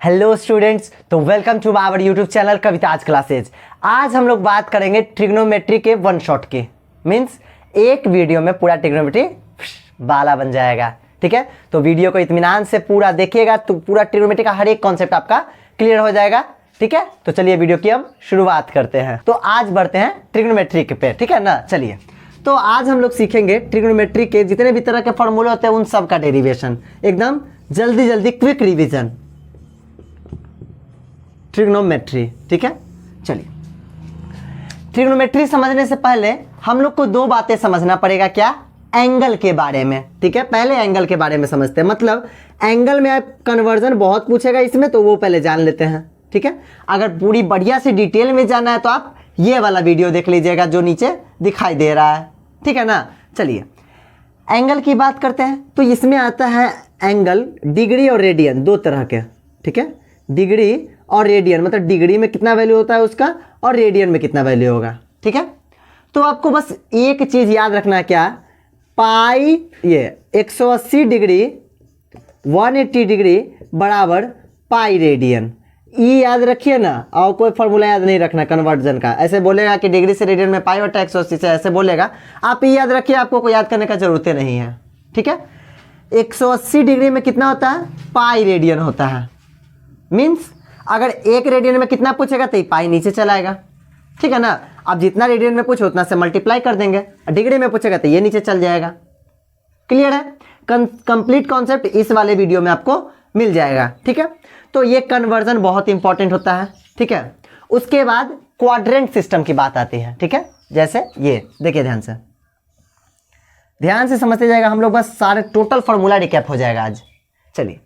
Hello students, तो welcome to our YouTube channel Kavita's classes. आज हम लोग बात करेंगे ट्रिग्नोमेट्री के वन शॉट की। मीन्स एक वीडियो में पूरा ट्रिग्नोमेट्री बाला बन जाएगा। ठीक है, तो वीडियो को इत्मीनान से पूरा देखिएगा तो पूरा ट्रिग्नोमेट्री का हर एक कॉन्सेप्ट आपका क्लियर हो जाएगा। ठीक है, तो चलिए वीडियो की हम शुरुआत करते हैं। तो आज बढ़ते हैं ट्रिग्नोमेट्री के पे, ठीक है ना। चलिए, तो आज हम लोग सीखेंगे ट्रिग्नोमेट्री के जितने भी तरह के फॉर्मूले होते हैं उन सब का डेरिवेशन। एकदम जल्दी जल्दी क्विक रिवीजन ट्रिग्नोमेट्री। ठीक है, चलिए ट्रिग्नोमेट्री समझने से पहले हम लोग को दो बातें समझना पड़ेगा। क्या? एंगल के बारे में। ठीक है, पहले एंगल के बारे में समझते हैं। मतलब एंगल में आप कन्वर्जन बहुत पूछेगा इसमें, तो वो पहले जान लेते हैं। ठीक है, अगर पूरी बढ़िया से डिटेल में जानना है तो आप ये वाला वीडियो देख लीजिएगा जो नीचे दिखाई दे रहा है। ठीक है ना। चलिए एंगल की बात करते हैं। तो इसमें आता है एंगल डिग्री और रेडियन, दो तरह के। ठीक है, डिग्री और रेडियन, मतलब डिग्री में कितना वैल्यू होता है उसका और रेडियन में कितना वैल्यू होगा। ठीक है, तो आपको बस एक चीज याद रखना है। क्या? पाई ये 180 डिग्री 180 डिग्री बराबर पाई रेडियन। ई याद रखिए ना, और कोई फॉर्मूला याद नहीं रखना कन्वर्जन का। ऐसे बोलेगा कि डिग्री से रेडियन में पाई बटा 180 से, ऐसे बोलेगा आप ई याद रखिए, आपको कोई याद करने का जरूरत नहीं है। ठीक है, 180 डिग्री में कितना होता है? पाई रेडियन होता है। मीन्स अगर एक रेडियन में कितना पूछेगा तो पाई नीचे चलाएगा। ठीक है ना। अब जितना रेडियन में पूछो उतना से मल्टीप्लाई कर देंगे। डिग्री में पूछेगा तो ये नीचे चल जाएगा। क्लियर है? कंप्लीट कॉन्सेप्ट इस वाले वीडियो में आपको मिल जाएगा। ठीक है, तो ये कन्वर्जन बहुत इंपॉर्टेंट होता है। ठीक है, उसके बाद क्वाड्रेंट सिस्टम की बात आती है। ठीक है, जैसे ये देखिए, ध्यान से समझते जाएगा हम लोग, बस सारे टोटल फॉर्मूला रिकैप हो जाएगा आज। चलिए,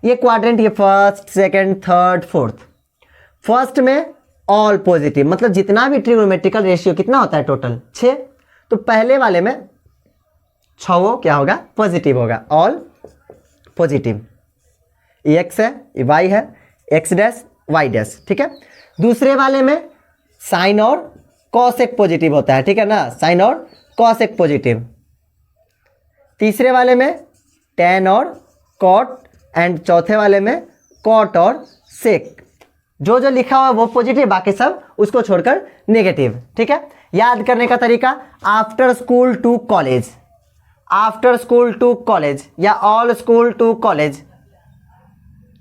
ये क्वाड्रेंट, ये first second third fourth. First में ऑल पॉजिटिव, मतलब जितना भी ट्रिग्नोमेट्रिकल रेशियो कितना होता है टोटल 6, तो पहले वाले में 6 क्या होगा? पॉजिटिव होगा, ऑल पॉजिटिव। ये एक्स है, ये वाई है, एक्स डैश वाई डैश। ठीक है, दूसरे वाले में साइन और कॉसेक पॉजिटिव होता है। ठीक है ना, साइन और कॉसेक पॉजिटिव। तीसरे वाले में टेन और कॉट, एंड चौथे वाले में कॉट और सेक। जो जो लिखा हुआ है वो पॉजिटिव, बाकी सब उसको छोड़कर नेगेटिव। ठीक है, याद करने का तरीका, after school to college, after school to college या ऑल स्कूल टू कॉलेज।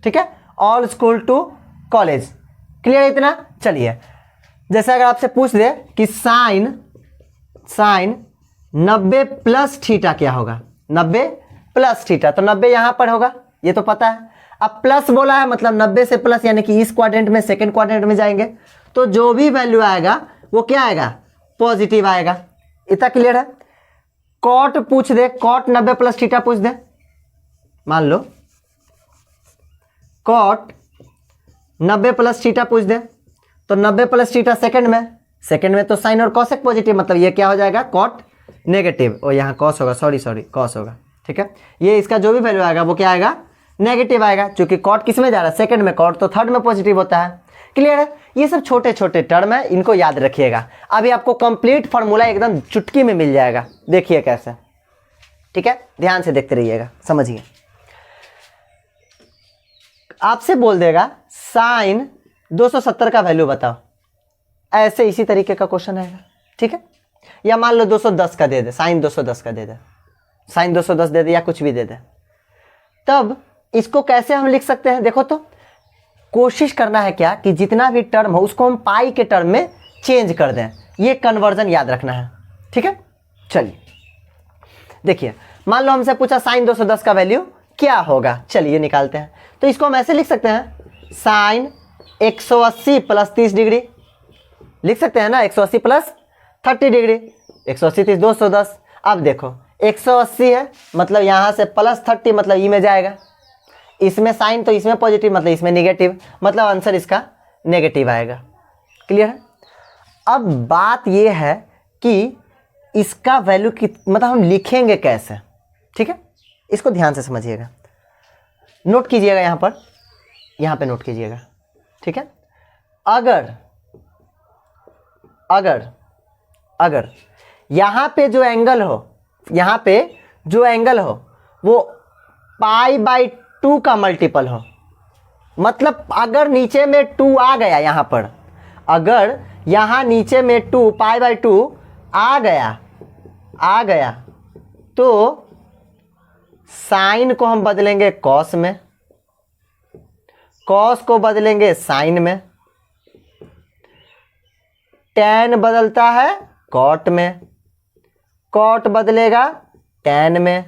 ठीक है, all school to college. Clear इतना? चलिए, जैसे अगर आपसे पूछ दे कि साइन 90 प्लस थीटा क्या होगा? 90 प्लस थीटा, तो 90 यहां पर होगा, ये तो पता है। अब प्लस बोला है मतलब 90 से प्लस, यानी कि इस क्वाड्रेंट में सेकंड क्वाड्रेंट में जाएंगे तो जो भी वैल्यू आएगा वो क्या आएगा? पॉजिटिव आएगा। इतना क्लियर है? कॉट पूछ दे, कॉट 90 प्लस थीटा पूछ दे, मान लो कॉट 90 प्लस थीटा पूछ दे, तो 90 प्लस थीटा सेकंड में तो साइन और कॉसेक पॉजिटिव, मतलब ये क्या हो जाएगा? Cot negative. और यहाँ कॉस होगा, सॉरी कॉस होगा। ठीक है, ये इसका जो भी वैल्यू आएगा वो क्या आएगा? नेगेटिव आएगा, क्योंकि कॉट किस में जा रहा है? सेकंड में। कॉट तो थर्ड में पॉजिटिव होता है। क्लियर है? ये सब छोटे छोटे टर्म है, इनको याद रखिएगा। अभी आपको कंप्लीट फॉर्मूला एकदम चुटकी में मिल जाएगा। देखिए कैसे। ठीक है, ध्यान से देखते रहिएगा, समझिए। आपसे बोल देगा साइन 270 का वैल्यू बताओ, ऐसे इसी तरीके का क्वेश्चन आएगा। ठीक है, या मान लो 210 का दे दे, साइन 210 का दे दे, साइन 210 दे दे या कुछ भी दे दे, तब इसको कैसे हम लिख सकते हैं? देखो, तो कोशिश करना है क्या कि जितना भी टर्म हो उसको हम पाई के टर्म में चेंज कर दें। ये कन्वर्जन याद रखना है। ठीक है, चलिए देखिए, मान लो हमसे पूछा साइन 210 का वैल्यू क्या होगा, चलिए निकालते हैं। तो इसको हम ऐसे लिख सकते हैं, साइन 180 प्लस 30 डिग्री लिख सकते हैं ना, 180 प्लस 30 डिग्री, 180 30 210। अब देखो 180 है, मतलब यहाँ से प्लस 30, मतलब ई में जाएगा। इसमें साइन तो इसमें पॉजिटिव, मतलब इसमें नेगेटिव, मतलब आंसर इसका नेगेटिव आएगा। क्लियर है? अब बात ये है कि इसका वैल्यू मतलब हम लिखेंगे कैसे। ठीक है, इसको ध्यान से समझिएगा, नोट कीजिएगा, यहाँ पे नोट कीजिएगा। ठीक है, अगर यहाँ पे जो एंगल हो वो पाई बाई 2 का मल्टीपल हो, मतलब अगर नीचे में 2 आ गया यहाँ पर, अगर यहाँ नीचे में 2 π/2 आ गया तो साइन को हम बदलेंगे कॉस में, कॉस को बदलेंगे साइन में, टैन बदलता है कॉट में, कॉट बदलेगा टैन में,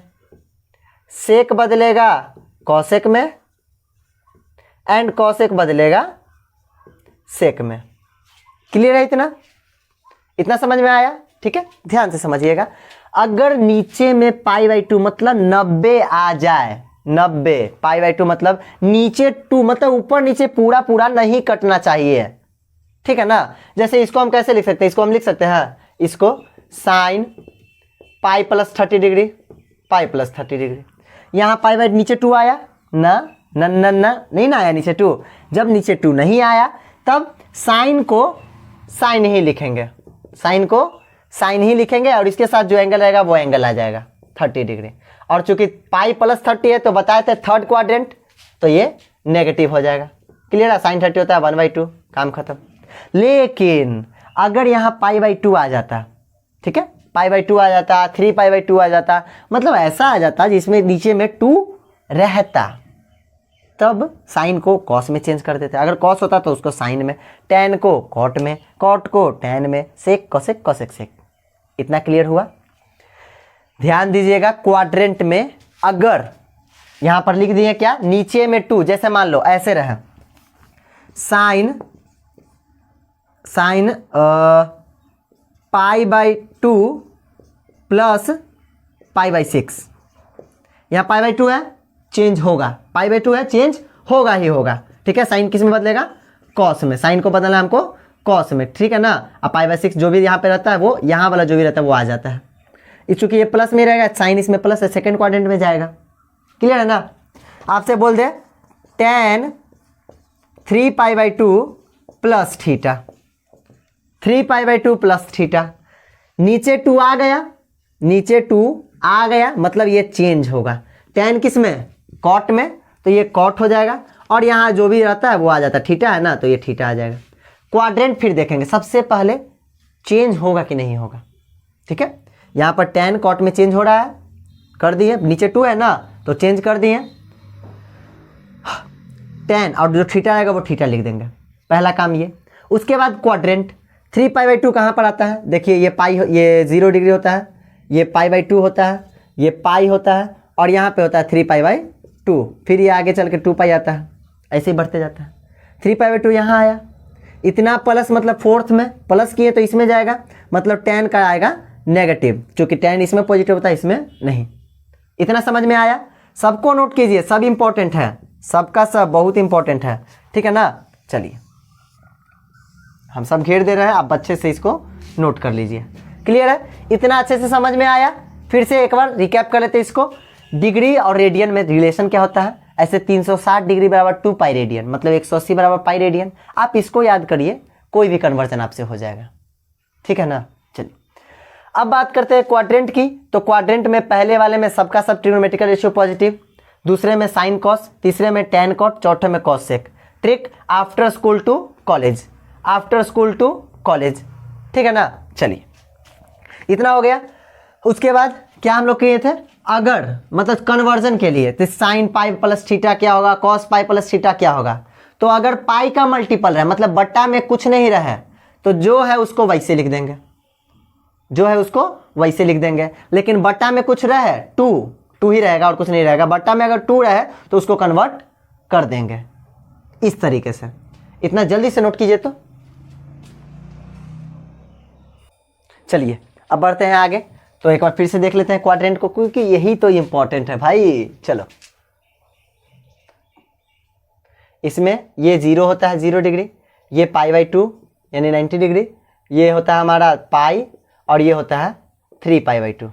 सेक बदलेगा कॉसेक में, एंड कॉसेक बदलेगा सेक में। क्लियर है? इतना समझ में आया? ठीक है, ध्यान से समझिएगा। अगर नीचे में π/2 मतलब 90 आ जाए, 90 π/2 मतलब नीचे 2 मतलब ऊपर नीचे पूरा पूरा नहीं कटना चाहिए, ठीक है ना। जैसे इसको हम कैसे लिख सकते हैं, इसको हम लिख सकते हैं, इसको sine pi plus 30 degree, pi plus 30 degree. यहाँ π/2 नीचे 2 आया ना, न न न नहीं ना आया नीचे 2। जब नीचे 2 नहीं आया तब साइन को साइन ही लिखेंगे, साइन को साइन ही लिखेंगे और इसके साथ जो एंगल रहेगा वो एंगल आ जाएगा 30 डिग्री। और चूंकि पाई प्लस 30 है तो बताए थे थर्ड क्वाड्रेंट, तो ये नेगेटिव हो जाएगा। क्लियर है? साइन 30 होता है 1/2, काम खत्म। लेकिन अगर यहाँ π/2 आ जाता, ठीक है, π/2 आ जाता, 3π/2 आ जाता, मतलब ऐसा आ जाता जिसमें नीचे में 2 रहता, तब साइन को कॉस में चेंज कर देते। अगर कॉस होता तो उसको साइन में, टैन को कॉट में, कॉट को टैन में, सेक कोसेक, कोसेक सेक। इतना क्लियर हुआ? ध्यान दीजिएगा, क्वाड्रेंट में अगर यहां पर लिख दिए क्या, नीचे में 2, जैसे मान लो ऐसे रहे साइन π/2 प्लस π/6, यहाँ π/2 है चेंज होगा, π/2 है चेंज होगा ही होगा, ठीक है। साइन किस में बदलेगा? कॉस में, साइन को बदलना है हमको कॉस में, ठीक है ना। अब π/6 जो भी यहाँ पे रहता है वो यहाँ वाला जो भी रहता है वो आ जाता है। इस चूंकि ये प्लस में रहेगा, साइन इसमें प्लस है, सेकंड क्वाड्रेंट में जाएगा। क्लियर है ना? आपसे बोल दे tan 3π/2 plus theta, 3π/2 plus theta, नीचे 2 आ गया, नीचे 2 आ गया मतलब ये चेंज होगा, tan किस में? कॉट में, तो ये कॉट हो जाएगा और यहाँ जो भी रहता है वो आ जाता है, थीटा है ना, तो ये थीटा आ जाएगा। क्वाड्रेंट फिर देखेंगे, सबसे पहले चेंज होगा कि नहीं होगा, ठीक है। यहाँ पर tan कॉट में चेंज हो रहा है, कर दिए, नीचे 2 है ना तो चेंज कर दिए tan, और जो थीटा आएगा वो थीटा लिख देंगे, पहला काम ये। उसके बाद क्वाड्रेंट 3π/2 कहाँ पर आता है? देखिए ये पाई, ये 0 डिग्री होता है, ये π/2 होता है, ये पाई होता है और यहाँ पे होता है 3π/2, फिर ये आगे चल के 2π आता है, ऐसे ही बढ़ते जाता है। 3π/2 यहाँ आया, इतना प्लस मतलब फोर्थ में प्लस किए तो इसमें जाएगा, मतलब tan का आएगा नेगेटिव, क्योंकि tan इसमें पॉजिटिव होता है इसमें नहीं। इतना समझ में आया? सबको नोट कीजिए, सब इंपॉर्टेंट है, सबका सब बहुत इंपॉर्टेंट है, ठीक है ना। चलिए हम सब घेर दे रहे हैं, आप अच्छे से इसको नोट कर लीजिए। क्लियर है? इतना अच्छे से समझ में आया? फिर से एक बार रिकैप कर लेते हैं इसको। डिग्री और रेडियन में रिलेशन क्या होता है? ऐसे 360 डिग्री बराबर 2π रेडियन, मतलब 180 बराबर पाई रेडियन। आप इसको याद करिए, कोई भी कन्वर्जन आपसे हो जाएगा, ठीक है ना। चलिए अब बात करते हैं क्वाड्रेंट की। तो क्वाड्रेंट में पहले वाले में सबका सब ट्रिग्नोमेट्रिकल रेशियो पॉजिटिव, दूसरे में साइन कॉस, तीसरे में टैन कॉट, चौथे में cos sec. Trick after school to college, after school to college, ठीक है ना। चलिए इतना हो गया। उसके बाद क्या हम लोग किए थे? अगर मतलब कन्वर्जन के लिए तो साइन पाई प्लस थीटा क्या होगा, कॉस पाई प्लस थीटा क्या होगा। तो अगर पाई का मल्टीपल है, मतलब बट्टा में कुछ नहीं रहे, तो जो है उसको वैसे लिख देंगे, जो है उसको वैसे लिख देंगे। लेकिन बट्टा में कुछ रहे, 2 ही रहेगा और कुछ नहीं रहेगा। बट्टा में अगर 2 रहे तो उसको कन्वर्ट कर देंगे इस तरीके से। इतना जल्दी से नोट कीजिए। तो चलिए अब बढ़ते हैं आगे। तो एक बार फिर से देख लेते हैं क्वाड्रेंट को, क्योंकि यही तो इंपॉर्टेंट है भाई। चलो इसमें ये 0 होता है 0 डिग्री, ये π/2 यानी 90 डिग्री, ये होता है हमारा पाई और ये होता है 3π/2।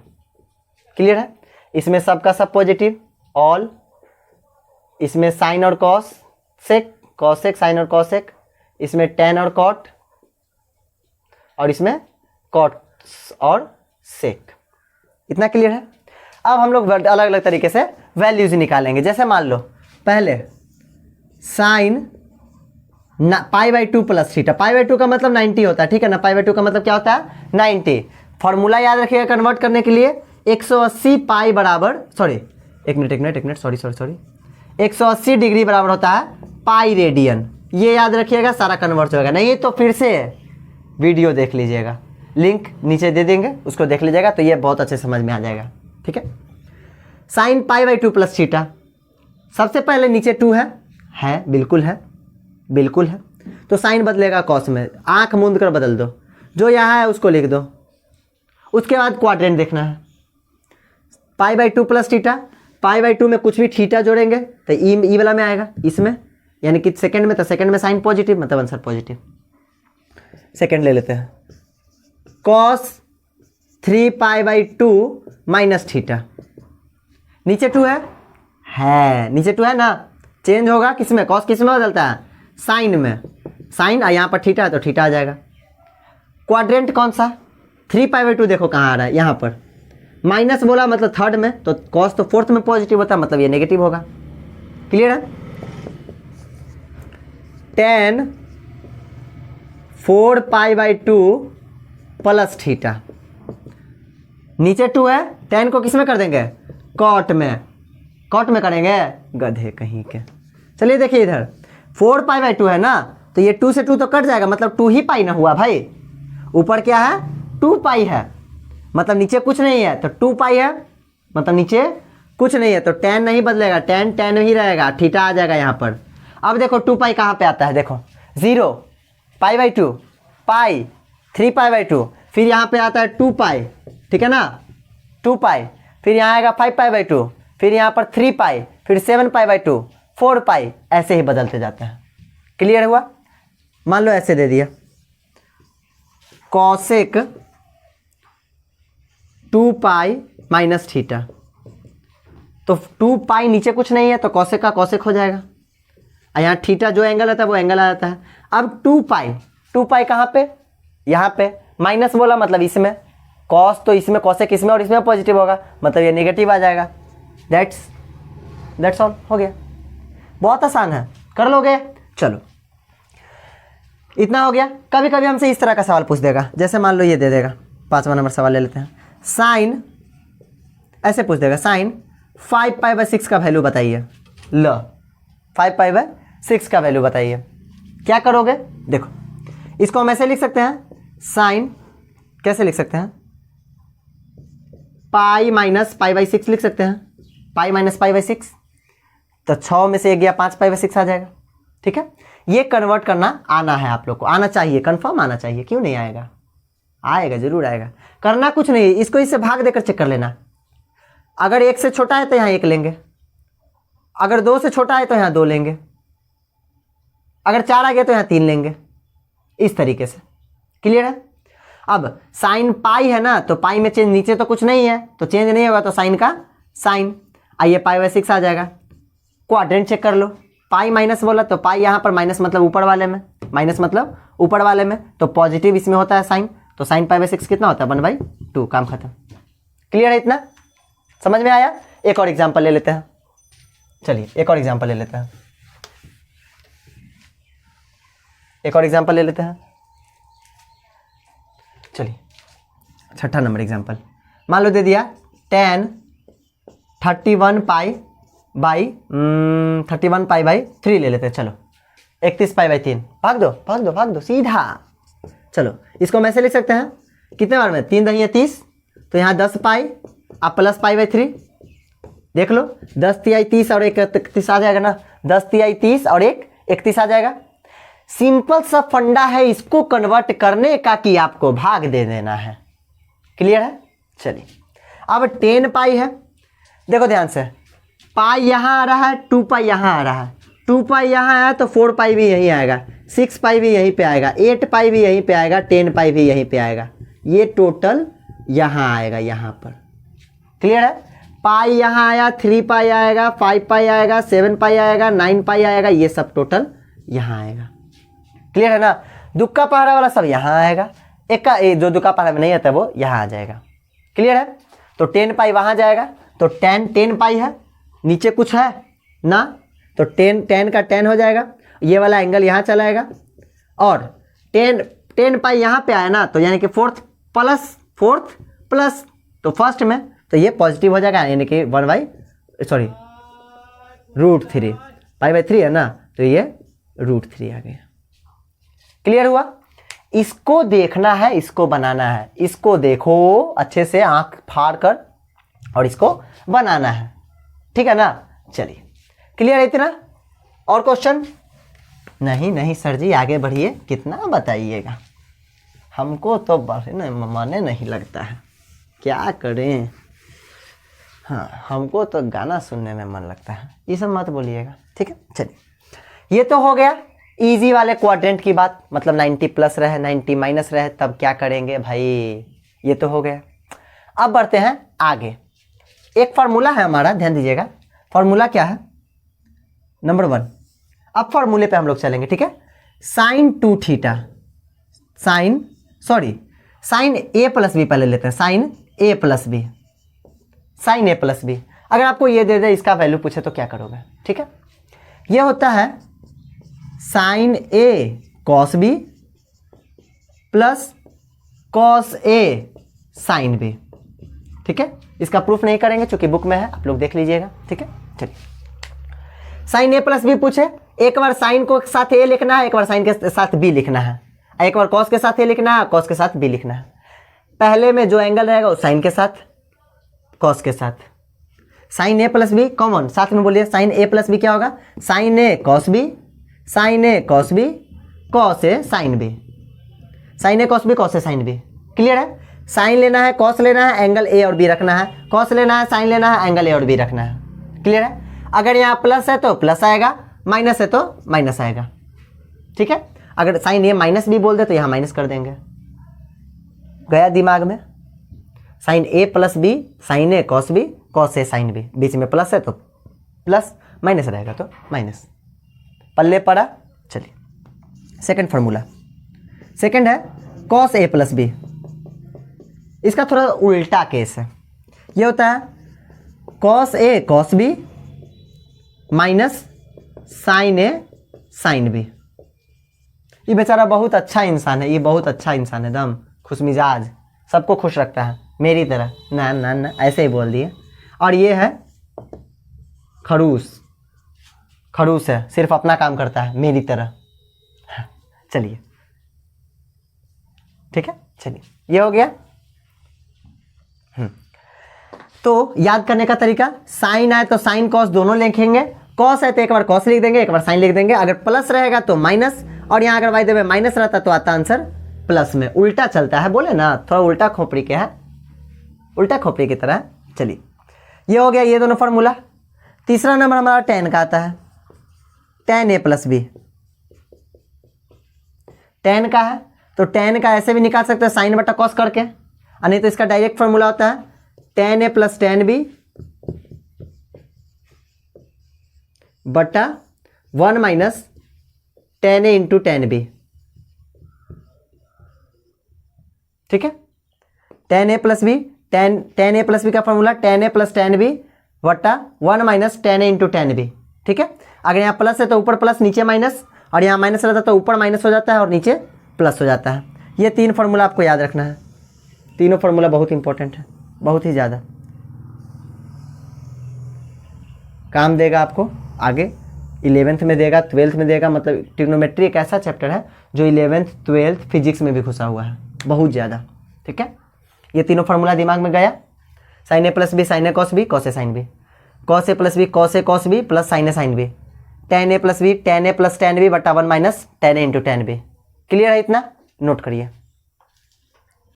क्लियर है? इसमें सबका सब पॉजिटिव ऑल, इसमें साइन और कॉस सेक, कॉसेक साइन और कॉसेक, इसमें टैन और कॉट, और इसमें कॉट और सेक। इतना क्लियर है? अब हम लोग अलग अलग तरीके से वैल्यूज निकालेंगे। जैसे मान लो पहले sine pi by two plus theta. Pi by two का मतलब 90 होता है, ठीक है ना। पाई बाई टू का मतलब क्या होता है 90। फॉर्मूला याद रखिएगा कन्वर्ट करने के लिए 180 पाई बराबर एक मिनट सॉरी 180 डिग्री बराबर होता है पाई रेडियन। ये याद रखिएगा, सारा कन्वर्ट होगा। नहीं तो फिर से वीडियो देख लीजिएगा, लिंक नीचे दे देंगे, उसको देख लीजिएगा तो ये बहुत अच्छे समझ में आ जाएगा, ठीक है। Sine pi by two plus theta, सबसे पहले नीचे 2 है, बिल्कुल है। तो साइन बदलेगा कॉस में, आंख मूंद कर बदल दो, जो यहाँ है उसको लिख दो। उसके बाद क्वाड्रेंट देखना है, pi by two plus theta, pi by two में कुछ भी थीटा जोड़ेंगे तो ई वाला में आएगा, इसमें यानी कि सेकंड में, तो सेकंड में साइन पॉजिटिव मतलब आंसर पॉजिटिव। सेकंड ले लेते हैं, cos 3 pi by two minus theta. नीचे 2 है नीचे 2 है ना, चेंज होगा किसमें, कॉस किस में बदलता है साइन में, साइन यहाँ पर थीटा है तो थीटा आ जाएगा। क्वाड्रेंट कौन सा 3 पाई बाई टू, देखो कहाँ आ रहा है यहाँ पर, माइनस बोला मतलब थर्ड में, तो कॉस तो फोर्थ में पॉजिटिव होता है मतलब ये नेगेटिव होगा। क्लियर है। tan 4 pi by two plus theta, नीचे 2 है, tan को किस में कर देंगे कॉट में करेंगे, गधे कहीं के। चलिए देखिए इधर 4 पाई बाई टू है ना, तो ये 2 से 2 तो कट जाएगा, मतलब 2 ही पाई ना हुआ भाई। ऊपर क्या है 2 पाई है, मतलब नीचे कुछ नहीं है, तो 2 पाई है मतलब नीचे कुछ नहीं है, तो tan नहीं बदलेगा, tan ही रहेगा, थीटा आ जाएगा यहाँ पर। अब देखो 2 पाई कहाँ पे आता है, देखो 0 pi by two, pi 3 pi by two, फिर यहाँ पे आता है 2 पाई, ठीक है ना 2 पाई, फिर यहाँ आएगा 5 पाई बाई टू, फिर यहाँ पर 3 पाई, फिर 7 पाई बाई टू, 4 पाई, ऐसे ही बदलते जाते हैं। क्लियर हुआ। मान लो ऐसे दे दिया, कॉसेक 2 पाई माइनस थीटा, तो 2 पाई नीचे कुछ नहीं है तो कॉसेक का कॉसेक हो जाएगा, यहाँ थीटा जो एंगल आता है वो एंगल आ जाता है। अब 2 पाई कहाँ पे, यहाँ पे, माइनस बोला मतलब इसमें, कॉस तो इसमें, कॉसेक इसमें और इसमें पॉजिटिव होगा मतलब ये नेगेटिव आ जाएगा। दैट्स ऑल, हो गया। बहुत आसान है, कर लोगे। चलो इतना हो गया। कभी कभी हमसे इस तरह का सवाल पूछ देगा, जैसे मान लो ये दे देगा, 5वां नंबर सवाल ले लेते हैं। साइन ऐसे पूछ देगा, साइन 5 पाई बाई 6 का वैल्यू बताइए। ल 5 पाई बाई 6 का वैल्यू बताइए, क्या करोगे। देखो इसको हम ऐसे लिख सकते हैं, साइन कैसे लिख सकते हैं, पाई माइनस पाई बाई 6 लिख सकते हैं, पाई माइनस पाई बाई 6, तो 6 में से 1 गया 5 पाई बाई 6 आ जाएगा। ठीक है, ये कन्वर्ट करना आना है आप लोग को, आना चाहिए, कंफर्म आना चाहिए। क्यों नहीं आएगा, आएगा, जरूर आएगा। करना कुछ नहीं है, इसको इससे भाग देकर चेक कर लेना। अगर 1 से छोटा है तो यहाँ 1 लेंगे, अगर 2 से छोटा है तो यहाँ 2 लेंगे, अगर 4 आ गया तो यहाँ 3 लेंगे, इस तरीके से। क्लियर है। अब साइन पाई है ना, तो पाई में चेंज, नीचे तो कुछ नहीं है तो चेंज नहीं होगा, तो साइन का साइन, आइए पाई बाई 6 आ जाएगा। क्वाड्रेंट चेक कर लो, पाई माइनस बोला तो पाई यहाँ पर माइनस मतलब ऊपर वाले में, माइनस मतलब ऊपर वाले में, तो पॉजिटिव इसमें होता है साइन, तो साइन पाई बाई 6 कितना होता है 1/2, काम खत्म। क्लियर है, इतना समझ में आया। एक और एग्जाम्पल ले लेते हैं, चलिए एक और एग्जाम्पल ले लेते हैं, एक और एग्जाम्पल ले लेते हैं। चलिए 6ठा नंबर एग्जाम्पल, मान लो दे दिया tan 31 पाई बाई 3 ले लेते हैं। चलो 31 पाई बाई 3, भाग दो सीधा। चलो इसको हम ऐसे लिख सकते हैं, कितने बार में, 3 दही 30, तो यहाँ 10 पाई, आप प्लस पाई बाई 3, देख लो 10 तिहाई 30 और 1 31 आ जाएगा ना, 10 तिहाई 30 और 1 31 आ जाएगा। सिंपल सा फंडा है इसको कन्वर्ट करने का कि आपको भाग दे देना है। क्लियर है। चलिए अब 10 पाई है, देखो ध्यान से, पाई यहाँ आ रहा है, 2 पाई यहाँ आ रहा है, 2 पाई यहाँ आया तो 4 पाई भी यहीं आएगा, 6 पाई भी यहीं पे आएगा, 8 पाई भी यहीं पे आएगा, 10 पाई भी यहीं पे आएगा, ये टोटल यहाँ आएगा यहाँ पर। क्लियर है। पाई यहाँ आया, 3 पाई आएगा, 5 पाई आएगा, 7 पाई आएगा, 9 पाई आएगा, ये सब टोटल यहाँ आएगा। क्लियर है ना। दुक्का पहाड़ा वाला सब यहाँ आएगा, एक का जो दुक्का पहाड़ा में नहीं आता वो यहाँ आ जाएगा। क्लियर है। तो 10 पाई वहाँ जाएगा, तो 10 पाई है, नीचे कुछ है ना, तो टेन का टेन हो जाएगा, ये वाला एंगल यहाँ चला आएगा और टेन पाई यहाँ पे आया ना, तो यानी कि फोर्थ प्लस तो फर्स्ट में तो ये पॉजिटिव हो जाएगा, यानी कि √3 पाई/3 है ना, तो ये √3 आ गया। क्लियर हुआ? इसको देखना है, इसको बनाना है, इसको देखो अच्छे से आंख फाड़ कर और इसको बनाना है, ठीक है ना। चलिए क्लियर है इतना? और क्वेश्चन? नहीं सर जी आगे बढ़िए, कितना बताइएगा, हमको तो माने नहीं लगता है, क्या करें। हाँ हमको तो गाना सुनने में मन लगता है, ये सब मत बोलिएगा, ठीक है। चलिए ये तो हो गया इजी वाले क्वाड्रेंट की बात, मतलब 90 प्लस रहे 90 माइनस रहे तब क्या करेंगे भाई, ये तो हो गया। अब बढ़ते हैं आगे। एक फार्मूला है हमारा, ध्यान दीजिएगा, फार्मूला क्या है, नंबर 1। अब फार्मूले पे हम लोग चलेंगे, ठीक है। साइन ए प्लस बी पहले लेते हैं, साइन ए प्लस बी। अगर आपको ये दे दे इसका वैल्यू पूछे तो क्या करोगे, ठीक है। ये होता है sine A cos B plus cos A sine B, ठीक है। इसका प्रूफ नहीं करेंगे क्योंकि बुक में है, आप लोग देख लीजिएगा, ठीक है। चलिए साइन ए प्लस बी पूछे, एक बार साइन को साथ ए लिखना है, एक बार साइन के साथ बी लिखना है, एक बार कॉस के साथ ए लिखना है, कॉस के साथ बी लिखना है। पहले में जो एंगल रहेगा वो साइन के साथ कॉस के साथ, sign A plus B common साथ में बोलिए, साइन ए प्लस बी क्या होगा, sign A cos B, sign A cos B, cos A sine B, sign A cos B, cos A sine B. Clear है? Sign लेना है, cos लेना है, एंगल ए और बी रखना है, कॉस लेना है, साइन लेना है, एंगल ए और बी रखना है। क्लियर है? अगर यहाँ प्लस है तो प्लस आएगा, माइनस है तो माइनस आएगा, ठीक है। अगर साइन ए माइनस बी बोल दे तो यहाँ माइनस कर देंगे, गया दिमाग में। Sign A plus B, sign A cos B, cos A sine B, बीच में प्लस है तो प्लस, माइनस रहेगा तो माइनस, पल्ले पड़ा। चलिए सेकंड फार्मूला, सेकंड है कॉस ए प्लस बी। इसका थोड़ा उल्टा केस है, ये होता है cos A cos B minus sine A sine B. ये बेचारा बहुत अच्छा इंसान है, ये बहुत अच्छा इंसान है, एकदम खुश मिजाज, सबको खुश रखता है मेरी तरह, ना ना ना ऐसे ही बोल दिए। और ये है खड़ूस है, सिर्फ अपना काम करता है मेरी तरह। चलिए ठीक है, चलिए ये हो गया। तो याद करने का तरीका, साइन आए तो साइन कॉस दोनों लिखेंगे, कॉस है तो एक बार कॉस लिख देंगे, एक बार साइन लिख देंगे, अगर प्लस रहेगा तो माइनस, और यहाँ अगर वाई में माइनस रहता तो आता आंसर प्लस में। उल्टा चलता है, बोले ना थोड़ा उल्टा खोपड़ी के है, उल्टा खोपड़ी की तरह। चलिए ये हो गया, ये दोनों फार्मूला। तीसरा नंबर हमारा टेन का आता है, टेन ए प्लस बी। टेन का है तो टेन का ऐसे भी निकाल सकते हैं साइन बटा कॉस करके, नहीं तो इसका डायरेक्ट फार्मूला होता है टेन ए प्लस टेन बी बटा 1 माइनस टेन ए इंटू टेन बी, ठीक है। टेन ए प्लस बी, टेन ए प्लस बी का फॉर्मूला टेन ए प्लस टेन बी बटा 1 माइनस टेन ए इंटू टेन बी, ठीक है। अगर यहाँ प्लस है तो ऊपर प्लस नीचे माइनस, और यहाँ माइनस रहता है तो ऊपर माइनस हो जाता है और नीचे प्लस हो जाता है। ये तीन फार्मूला आपको याद रखना है, तीनों फार्मूला बहुत इंपॉर्टेंट है, बहुत ही ज़्यादा काम देगा आपको आगे, 11th में देगा, 12th में देगा। मतलब ट्रिग्नोमेट्री एक ऐसा चैप्टर है जो 11th 12th फिजिक्स में भी घुसा हुआ है, बहुत ज़्यादा, ठीक है। ये तीनों फार्मूला दिमाग में गया, sign A plus B sign A cos B cos A sine B, cos A plus B cos A cos B plus sine A sine B, ten A plus B ten A plus ten B बटा 1 minus ten ए into ten B. Clear है इतना? Note करिए।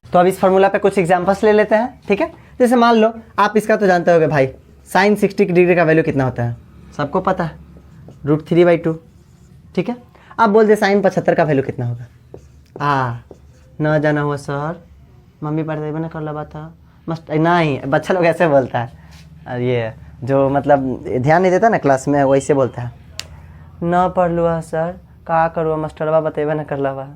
तो अब इस formula पे कुछ examples ले लेते हैं, ठीक है। जैसे मान लो आप इसका तो जानते होगे भाई, साइन 60 डिग्री का वैल्यू कितना होता है, सबको पता है, √3/2, ठीक है। अब बोल दे साइन 75 का वैल्यू कितना होगा। ना जाना हुआ सर, मम्मी पढ़ते ना कर लगा था मस्त नहीं, बच्चा लोग ऐसे बोलता है, ये जो मतलब ध्यान नहीं देता ना क्लास में, वैसे बोलता है, ना पढ़ लुआ सर का करुआ मास्टरवा बतेबे ना कर लवा,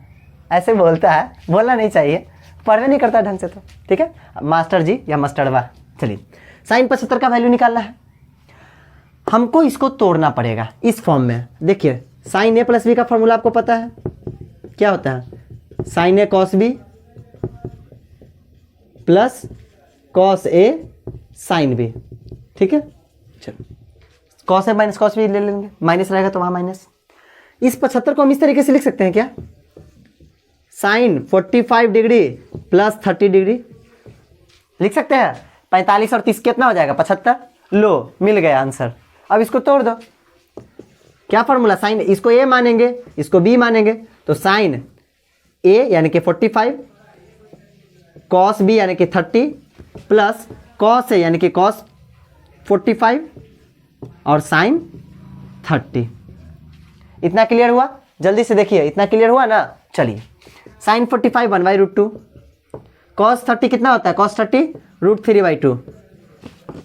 ऐसे बोलता है। बोलना नहीं चाहिए, पढ़वे नहीं करता ढंग से तो, ठीक है, मास्टर जी या मास्टरवा। चलिए साइन 75 का वैल्यू निकालना है। हमको इसको तोड़ना पड़ेगा इस फॉर्म में। देखिए साइन ए प्लस बी का फॉर्मूला आपको पता है क्या होता है, sine A cos B plus cos A sine B. ठीक है, चलो cos A minus cos B ले लेंगे, माइनस रहेगा तो वहाँ माइनस। इस 75 को हम इस तरीके से लिख सकते हैं क्या, साइन 45 डिग्री प्लस 30 डिग्री लिख सकते हैं। 45 और 30 कितना हो जाएगा 75। लो मिल गया आंसर। अब इसको तोड़ दो, क्या फॉर्मूला, साइन इसको ए मानेंगे इसको बी मानेंगे, तो साइन ए यानी कि 45 कॉस बी यानी कि 30 प्लस कॉस ए यानी कि कॉस 45 और साइन 30। इतना क्लियर हुआ, जल्दी से देखिए इतना क्लियर हुआ ना। चलिए साइन 45 1/√2, कॉस 30 कितना होता है कॉस 30 √3/2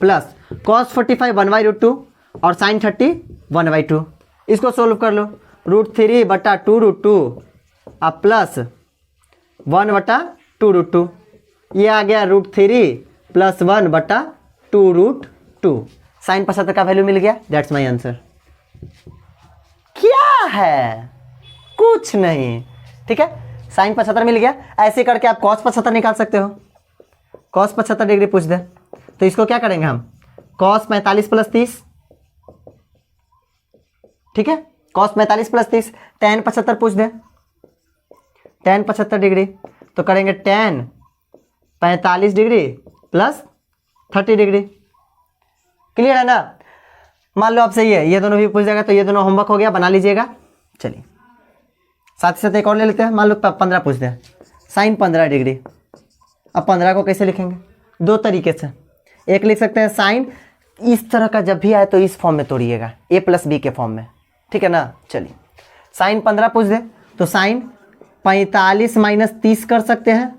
प्लस कॉस 45 1/√2 और साइन 30 1/2। इसको सोल्व कर लो, √3/2√2 अब प्लस 1/2√2, ये आ गया √3 प्लस 1/2√2। साइन 75 का वैल्यू मिल गया, दैट्स माय आंसर। क्या है, कुछ नहीं। ठीक है, साइन 75 मिल गया। ऐसे करके आप कॉस 75 निकाल सकते हो, कॉस 75 डिग्री पूछ दे तो इसको क्या करेंगे हम, कॉस 45 प्लस 30। ठीक है, कॉस 45 प्लस 30, tan 75 पूछ दे, tan 75 डिग्री तो करेंगे tan 45 degree plus 30 degree. Clear है ना। मान लो आप सही है, ये दोनों भी पूछ जाएगा तो ये दोनों होमवर्क हो गया, बना लीजिएगा। चलिए साथ ही साथ एक और ले लेते हैं, मान लो 15 पूछ दे, साइन 15 डिग्री। अब 15 को कैसे लिखेंगे, दो तरीके से। एक लिख सकते हैं साइन इस तरह का जब भी आए तो इस फॉर्म में तोड़िएगा, ए प्लस बी के फॉर्म में। ठीक है ना। चलिए साइन 15 पूछ दे तो साइन 45 माइनस 30 कर सकते हैं,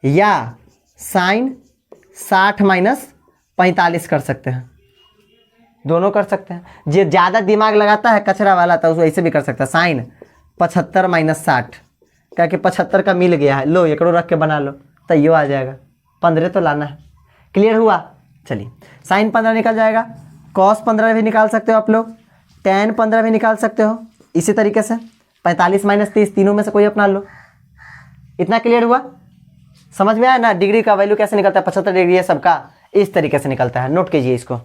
या साइन 60 माइनस 45 कर सकते हैं, दोनों कर सकते हैं। जो ज़्यादा दिमाग लगाता है कचरा वाला तो उसको ऐसे भी कर सकता है, साइन 75 माइनस 60, क्या कि 75 का मिल गया है, लो एकड़ो रख के बना लो तो यो आ जाएगा, 15 तो लाना है। क्लियर हुआ। चलिए साइन 15 निकल जाएगा, कॉस 15 भी निकाल सकते हो आप लोग, tan 15 भी निकाल सकते हो इसी तरीके से। 45 माइनस 30 तीनों में से कोई अपना लो। इतना क्लियर हुआ, समझ में आया ना। डिग्री का वैल्यू कैसे निकलता है, 75 डिग्री है सबका, इस तरीके से निकलता है, नोट कीजिए इसको।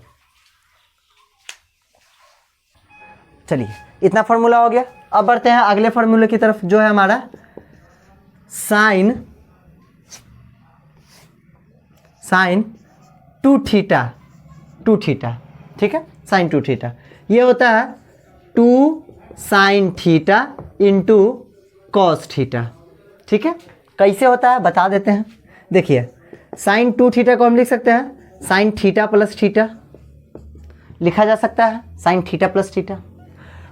चलिए इतना फॉर्मूला हो गया। अब बढ़ते हैं अगले फॉर्मूले की तरफ जो है हमारा साइन 2 थीटा। ठीक है, साइन 2 थीटा ये होता है 2 sine theta into cos theta. ठीक है, कैसे होता है बता देते हैं। देखिए साइन 2 थीटा को हम लिख सकते हैं साइन थीटा प्लस थीटा, लिखा जा सकता है साइन थीटा प्लस थीटा।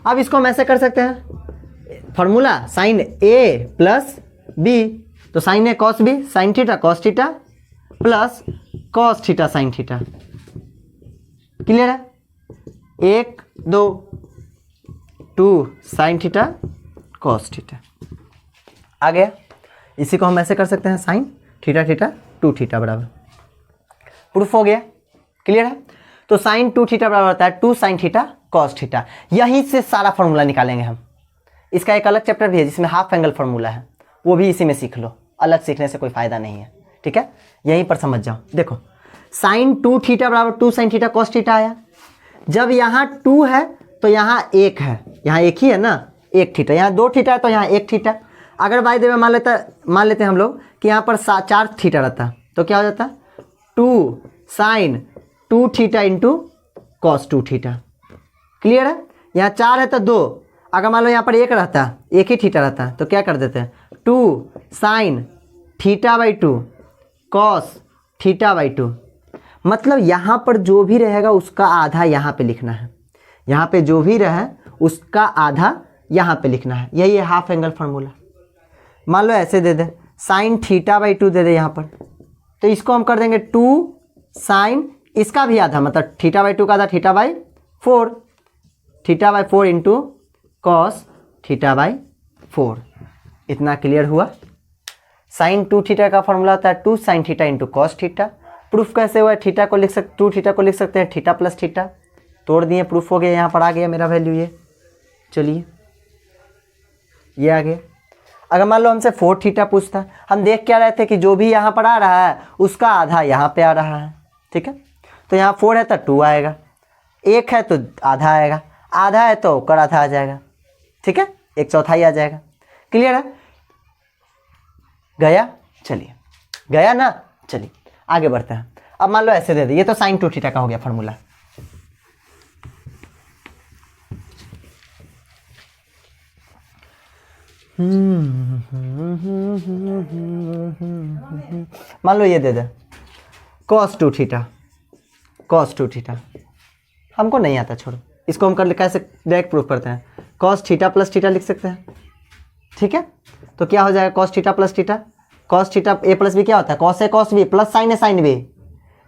अब इसको हम ऐसे कर सकते हैं, formula sine A plus B, तो sine A cos B sine theta cos theta plus cos theta sine theta. Clear है, 1 2 2 साइन थीटा कॉस थीटा आ गया। इसी को हम ऐसे कर सकते हैं साइन थीटा थीटा 2 थीटा बराबर, प्रूफ हो गया। क्लियर है, तो साइन 2 थीटा बराबर होता है 2 साइन थीटा कॉस थीटा। यहीं से सारा फॉर्मूला निकालेंगे हम। इसका एक अलग चैप्टर भी है जिसमें हाफ एंगल फॉर्मूला है, वो भी इसी में सीख लो, अलग सीखने से कोई फायदा नहीं है। ठीक है, यहीं पर समझ जाओ। देखो साइन 2 थीटा बराबर 2 साइन थीटा कॉस थीटा आया। जब यहाँ 2 है तो यहाँ 1 है, यहाँ एक ही है ना, 1 थीटा, यहाँ 2 थीटा है तो यहाँ 1 थीटा। अगर बाय द वे मान लेते हैं हम लोग कि यहाँ पर 4 थीटा रहता तो क्या हो जाता, 2 sine 2 theta into cos 2 theta. Clear है, यहाँ 4 है तो 2, अगर मान लो यहाँ पर 1 रहता, 1 ही थीटा रहता तो क्या कर देते हैं 2 sine theta by 2 cos theta by 2। मतलब यहाँ पर जो भी रहेगा उसका आधा यहाँ पे लिखना है, यहाँ पे जो भी रहे उसका आधा यहाँ पे लिखना है। यही है हाफ एंगल फार्मूला। मान लो ऐसे दे दे साइन थीटा बाई 2 दे दे यहाँ पर, तो इसको हम कर देंगे 2 साइन इसका भी आधा, मतलब थीटा बाई 2 का आधा theta by 4, theta by 4 into cos theta by 4। इतना क्लियर हुआ। साइन 2 थीटा का फॉर्मूला होता है 2 sine theta into cos theta. Proof कैसे हुआ, थीटा को लिख सकते 2 थीटा को लिख सकते हैं थीटा प्लस थीटा, तोड़ दिए, प्रूफ हो गया, यहाँ पर आ गया मेरा वैल्यू ये। चलिए ये आ गया। अगर मान लो हमसे 4 थीटा पूछता, हम देख क्या रहे थे कि जो भी यहाँ पर आ रहा है उसका आधा यहाँ पे आ रहा है, ठीक है। तो यहाँ 4 है तो 2 आएगा, 1 है तो आधा आएगा, आधा है तो कर आधा आ जाएगा, ठीक है, 1/4 आ जाएगा। क्लियर है? गया? चलिए गया ना। चलिए आगे बढ़ते हैं। अब मान लो ऐसे दे दे, ये तो sin 2 थीटा का हो गया फॉर्मूला। मान लो ये दे दे cos 2 थीटा, cos 2 थीटा हमको नहीं आता, छोड़ो इसको हम कर कैसे डायरेक्ट प्रूफ करते हैं। cos थीटा प्लस थीटा लिख सकते हैं, ठीक है। तो क्या हो जाएगा cos theta plus theta, cos theta A plus B क्या होता है, cos A cos B plus sine A sine B,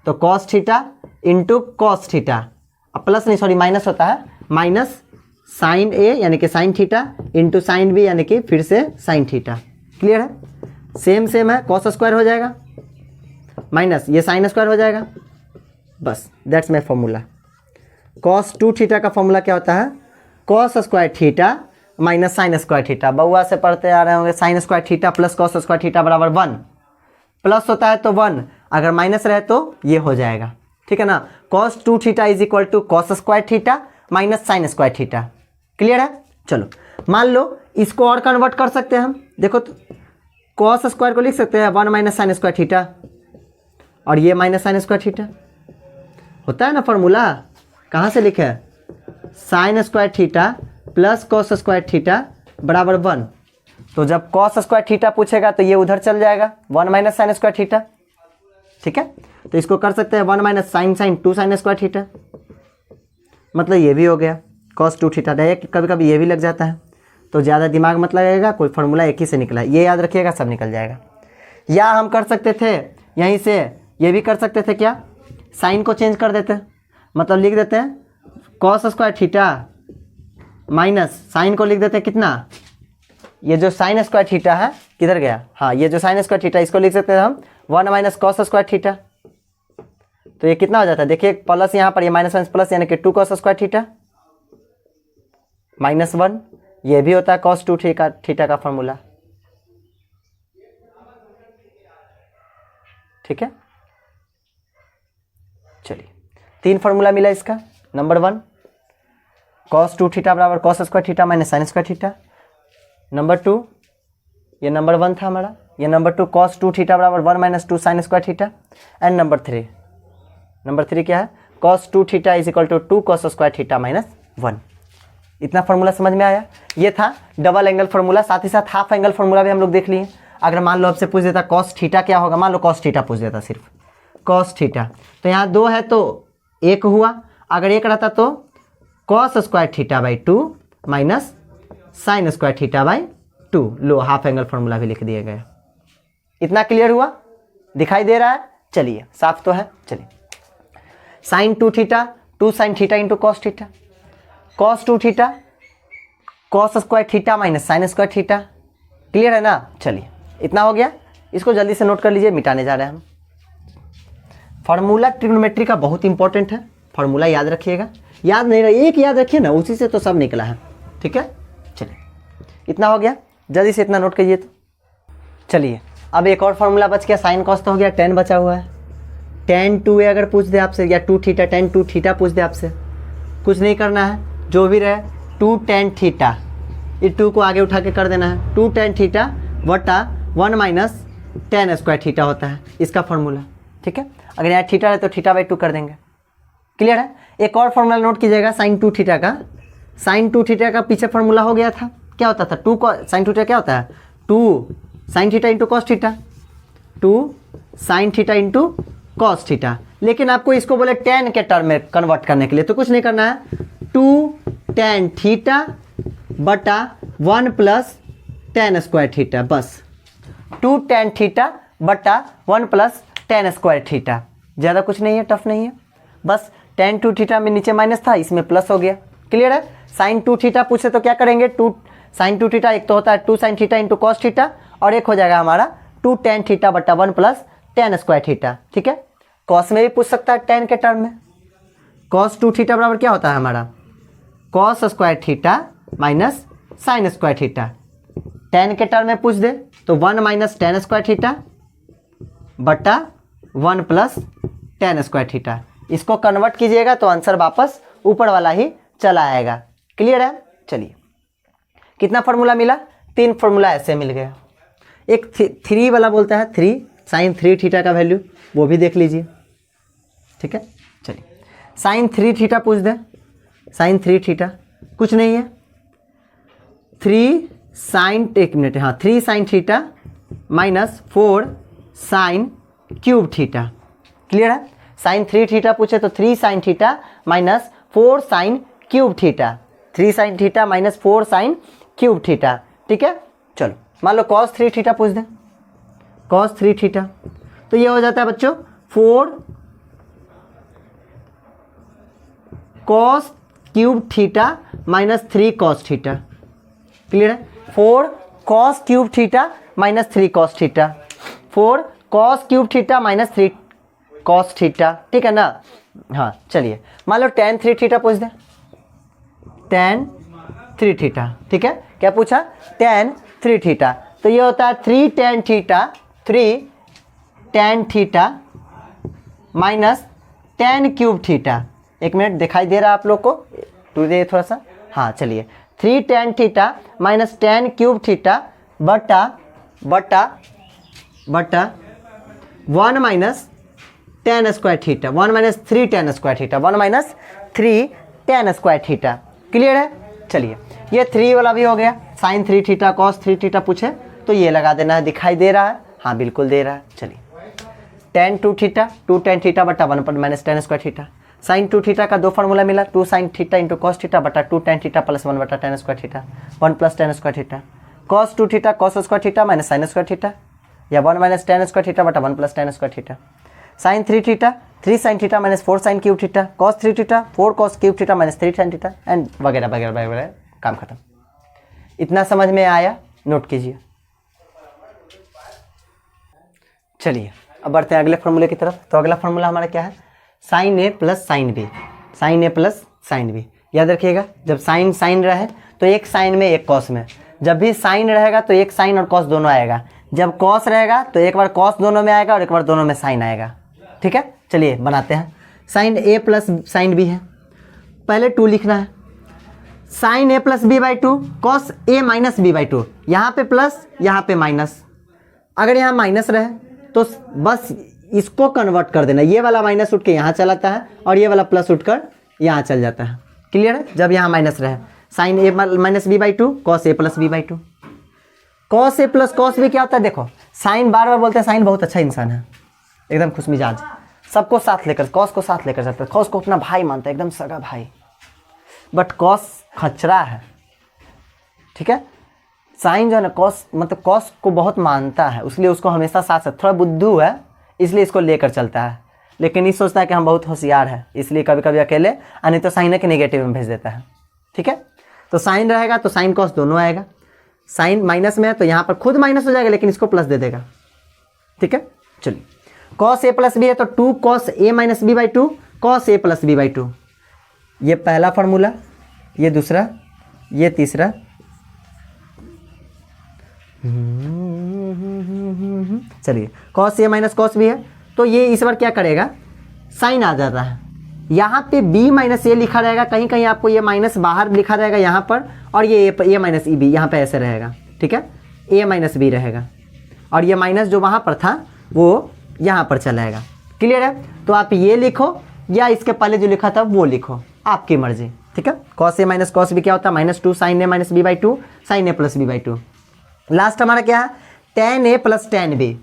तो cos theta into cos theta, अब प्लस नहीं सॉरी माइनस होता है, माइनस साइन ए यानी कि sine theta into sine B यानी कि फिर से साइन थीटा। क्लियर है? सेम सेम है, cos स्क्वायर हो जाएगा माइनस ये साइन स्क्वायर हो जाएगा, बस that's my formula. cos 2 theta का फॉर्मूला क्या होता है, cos square theta minus sine square theta. बउआ से पढ़ते आ रहे होंगे, sign square theta plus cos square theta बराबर 1, प्लस होता है तो 1, अगर माइनस रहे तो ये हो जाएगा, ठीक है ना। cos 2 theta is equal to cos square theta minus sine square theta. Clear है? चलो मान लो इसको और कन्वर्ट कर सकते हैं हम, देखो तो cos स्क्वायर को लिख सकते हैं 1 माइनस साइन स्क्वायर थीटा, और ये माइनस साइन स्क्वायर थीटा होता है ना फॉर्मूला। कहाँ से लिखे है, sign square theta plus cos square theta बराबर 1। तो जब cos स्क्वायर थीटा पूछेगा तो ये उधर चल जाएगा 1 माइनस साइन स्क्वायर थीटा, ठीक है। तो इसको कर सकते हैं 1 minus sine sine 2 sine square theta, मतलब ये भी हो गया cos 2 थीटा। डायरेक्ट कभी कभी ये भी लग जाता है, तो ज़्यादा दिमाग मत लगेगा, कोई फॉर्मूला एक ही से निकला है, ये याद रखिएगा, सब निकल जाएगा। या हम कर सकते थे यहीं से, ये भी कर सकते थे, क्या साइन को चेंज कर देते, मतलब लिख देते हैं cos square theta minus sine को लिख देते हैं कितना, ये जो साइन स्क्वायर थीटा है किधर गया, हाँ ये जो साइन स्क्वायर थीटा इसको लिख सकते हैं हम 1 माइनस cos स्क्वायर थीटा। तो ये कितना हो जाता है, देखिए प्लस यहाँ पर ये माइनस माइनस प्लस यानी कि 2 cos स्क्वायर थीटा माइनस 1, ये भी होता है cos 2 थीटा का फॉर्मूला, ठीक है। चलिए 3 फार्मूला मिला इसका। नंबर 1 cos 2 थीटा बराबर cos square theta minus sine square theta. Number 2 ये नंबर 1 था हमारा, ये नंबर 2 cos 2 थीटा बराबर 1 minus 2 sine square theta. And number 3 क्या है, cos 2 theta is equal to 2 cos square theta minus 1। इतना फार्मूला समझ में आया। ये था डबल एंगल फार्मूला, साथ ही साथ हाफ एंगल फार्मूला भी हम लोग देख लिए। अगर मान लो आपसे पूछ देता cos थीटा क्या होगा, मान लो cos थीटा पूछ देता सिर्फ cos थीटा, तो यहाँ 2 है तो 1 हुआ, अगर 1 रहता तो cos square theta by 2 minus sine square theta by 2। Low half angle formula भी लिख दिया गया। इतना क्लियर हुआ, दिखाई दे रहा है? चलिए साफ तो है। चलिए sine 2 theta 2 sine theta into cos theta, cos 2 theta cos square theta minus sine square theta. Clear है ना? चलिए इतना हो गया, इसको जल्दी से नोट कर लीजिए, मिटाने जा रहे हैं हम। फार्मूला ट्रिग्नोमेट्री का बहुत इंपॉर्टेंट है, फार्मूला याद रखिएगा, याद नहीं रहा एक याद रखिए ना, उसी से तो सब निकला है, ठीक है। चलिए इतना हो गया, जल्दी से इतना नोट करिए। तो चलिए अब एक और फार्मूला बच गया, साइन कॉस तो हो गया, tan बचा हुआ है। tan 2a अगर पूछ दे आपसे, या 2 थीटा tan 2 थीटा पूछ दे आपसे, कुछ नहीं करना है, जो भी रहे 2 tan थीटा, ये 2 को आगे उठा के कर देना है, 2 tan थीटा वटा 1 माइनस tan स्क्वायर थीटा होता है इसका फार्मूला, ठीक है। अगर यहाँ थीटा है तो थीटा बाई 2 कर देंगे। क्लियर है? एक और फार्मूला नोट कीजिएगा साइन 2 थीटा का। साइन 2 थीटा का पीछे फार्मूला हो गया था, क्या होता था, 2 साइन 2 थीटा क्या होता है, 2 sine theta into cos theta, 2 sine theta into cos theta. लेकिन आपको इसको बोले tan के टर्म में कन्वर्ट करने के लिए, तो कुछ नहीं करना है, 2 tan थीटा बटा 1 प्लस tan स्क्वायर थीटा, बस 2 tan थीटा बटा 1 प्लस tan स्क्वायर थीटा। ज़्यादा कुछ नहीं है, टफ नहीं है, बस tan 2 थीटा में नीचे माइनस था, इसमें प्लस हो गया। क्लियर है? साइन 2 थीटा पूछे तो क्या करेंगे, 2 साइन 2 थीटा एक तो होता है 2 sine theta into cos theta, और एक हो जाएगा हमारा 2 tan थीटा बटा 1 प्लस tan स्क्वायर थीटा, ठीक है। कॉस में भी पूछ सकता है tan के टर्म में, कॉस 2 थीटा बराबर क्या होता है हमारा, cos square theta minus sine square theta. Ten के टर्म में पूछ दे तो 1 माइनस टेन स्क्वायर थीटा बटा 1 प्लस टेन स्क्वायर थीटा। इसको कन्वर्ट कीजिएगा तो आंसर वापस ऊपर वाला ही चला आएगा। क्लियर है। चलिए कितना फार्मूला मिला, 3 फार्मूला ऐसे मिल गया। एक 3 वाला बोलता है 3 साइन 3 थीटा का वैल्यू, वो भी देख लीजिए। ठीक है, चलिए साइन 3 थीटा पूछ दे। साइन 3 थीटा कुछ नहीं है, 3 साइन, एक मिनट, हाँ 3 sine theta minus 4 sine cube theta. Clear है। साइन 3 थीटा पूछे तो 3 sine theta minus 4 sine cube theta, 3 sine theta minus 4 sine cube theta. ठीक है, चलो मान लो कॉस 3 थीटा पूछ दे। कॉस 3 थीटा तो ये हो जाता है बच्चों 4 cos cube theta minus 3 cos theta. Clear है। 4 cos cube theta minus 3 cos theta, 4 cos cube theta minus 3 cos theta. ठीक है ना। हाँ चलिए मान लो tan 3 थीटा पूछ दे। tan 3 थीटा, ठीक है, क्या पूछा, tan 3 थीटा। तो ये होता है 3 tan theta, 3 tan theta minus tan cube theta. एक मिनट दिखाई दे रहा है आप लोग को, टू दे थोड़ा सा। हाँ चलिए 3 tan theta minus tan cube theta बटा 1 minus tan square theta, 1 minus 3 tan square theta, 1 minus 3 tan square theta. Clear है। चलिए ये 3 वाला भी हो गया। साइन 3 थीटा कॉस 3 थीटा पूछे तो ये लगा देना है। दिखाई दे रहा है, हाँ बिल्कुल दे रहा है। चलिए tan 2 थीटा, 2 tan थीटा बटा 1 minus tan square theta. Sine 2 theta का 2 फार्मूला मिला, 2 sine theta into cos theta बटा 2 tan थीटा प्लस 1 बटा tan square theta, 1 plus tan square theta. Cos 2 theta cos square theta minus sine square theta, या 1 minus tan square theta बटा 1 plus tan square theta. Sine 3 theta 3 sine theta minus 4 sine cube theta, cos 3 theta 4 cos cube theta minus 3 sine theta, and वगैरह वगैरह वगैरह। काम खत्म। इतना समझ में आया, नोट कीजिए। चलिए अब बढ़ते हैं अगले फार्मूले की तरफ। तो अगला फार्मूला हमारा क्या है, sine A plus sine B, sign A plus sine B. याद रखिएगा जब साइन साइन रहे तो एक साइन में एक कॉस में, जब भी साइन रहेगा तो एक साइन और कॉस दोनों आएगा, जब कॉस रहेगा तो एक बार कॉस दोनों में आएगा और एक बार दोनों में साइन आएगा। ठीक है, चलिए बनाते हैं। Sine A plus sine B है, पहले 2 लिखना है। Sine A plus B by 2 cos A minus B by 2, यहाँ पे प्लस यहाँ पे माइनस। अगर यहाँ माइनस रहे तो बस इसको कन्वर्ट कर देना, ये वाला माइनस उठ के यहाँ चलाता है और ये वाला प्लस उठकर यहाँ चल जाता है। क्लियर है। जब यहाँ माइनस रहे sine A minus B by 2 cos A plus B by 2। Cos A plus cos B क्या होता है, देखो साइन बार बार बोलते हैं, साइन बहुत अच्छा इंसान है, एकदम खुश मिजाज, सबको साथ लेकर, कॉस को साथ लेकर जाता है, कॉस को अपना भाई मानता है, एकदम सगा भाई। बट कॉस खचरा है। ठीक है, साइन जो है ना कॉस मतलब कॉस को बहुत मानता है, इसलिए उसको हमेशा साथ साथ, थोड़ा बुद्धू है इसलिए इसको लेकर चलता है, लेकिन ये सोचता है कि हम बहुत होशियार है, इसलिए कभी कभी अकेले नहीं तो साइन के नेगेटिव में भेज देता है। ठीक है, तो साइन रहेगा तो साइन कॉस दोनों आएगा, साइन माइनस में है तो यहाँ पर खुद माइनस हो जाएगा लेकिन इसको प्लस दे देगा। ठीक है, चलिए कॉस ए प्लस बी है तो 2 cos A minus B by 2 cos A plus B by 2। ये पहला फार्मूला, ये दूसरा, ये तीसरा। चलिए cos A minus cos B है तो ये इस बार क्या करेगा, साइन आ जाता है, यहाँ पे b माइनस ए लिखा रहेगा, कहीं कहीं आपको ये माइनस बाहर लिखा रहेगा यहाँ पर, और ये ए माइनस ई बी यहाँ पे ऐसे रहेगा। ठीक है, a माइनस बी रहेगा और ये माइनस जो वहाँ पर था वो यहाँ पर चलाएगा। क्लियर है। तो आप ये लिखो या इसके पहले जो लिखा था वो लिखो, आपकी मर्जी। ठीक है, cos A minus cos B क्या होता है, minus 2 sine A minus B by 2 sine A plus B by 2। Last हमारा क्या है, tan A plus tan B.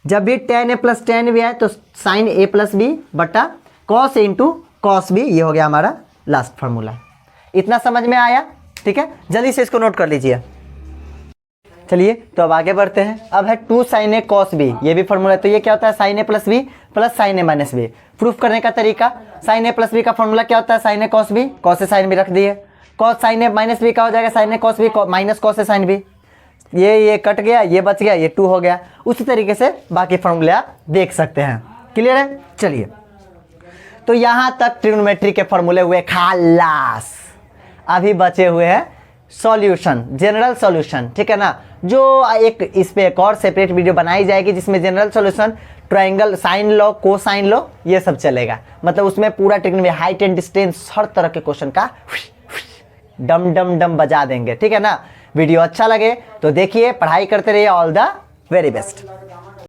जब भी tan A plus tan B आए तो साइन ए प्लस बी बटा cos A into cos B, ये हो गया हमारा लास्ट फार्मूला। इतना समझ में आया। ठीक है, जल्दी से इसको नोट कर लीजिए। चलिए तो अब आगे बढ़ते हैं। अब है 2 साइन ए कॉस बी, ये भी फार्मूला है। तो ये क्या होता है, sine A plus B plus sine A minus B. Proof करने का तरीका, साइन ए प्लस बी का फार्मूला क्या होता है, sine A cos B, cos A sine B रख दिए, cos sine A minus B का हो जाएगा sign A cos B minus cos A sine B. ये कट गया, ये बच गया, ये 2 हो गया। उसी तरीके से बाकी फार्मूले आप देख सकते हैं। क्लियर है। चलिए तो यहां तक ट्रिग्नोमेट्री के फॉर्मूले हुए खालास। अभी बचे हुए हैं सॉल्यूशन, जनरल सॉल्यूशन, ठीक है ना, जो एक इस पे एक और सेपरेट वीडियो बनाई जाएगी जिसमें general solution, triangle, sine law, cosine law, ये सब चलेगा। मतलब उसमें पूरा ट्रिग्नोमेट्री, हाइट एंड डिस्टेंस, हर तरह के क्वेश्चन का डम डम डम बजा देंगे, ठीक है ना। वीडियो अच्छा लगे तो देखिए, पढ़ाई करते रहिए। All the very best.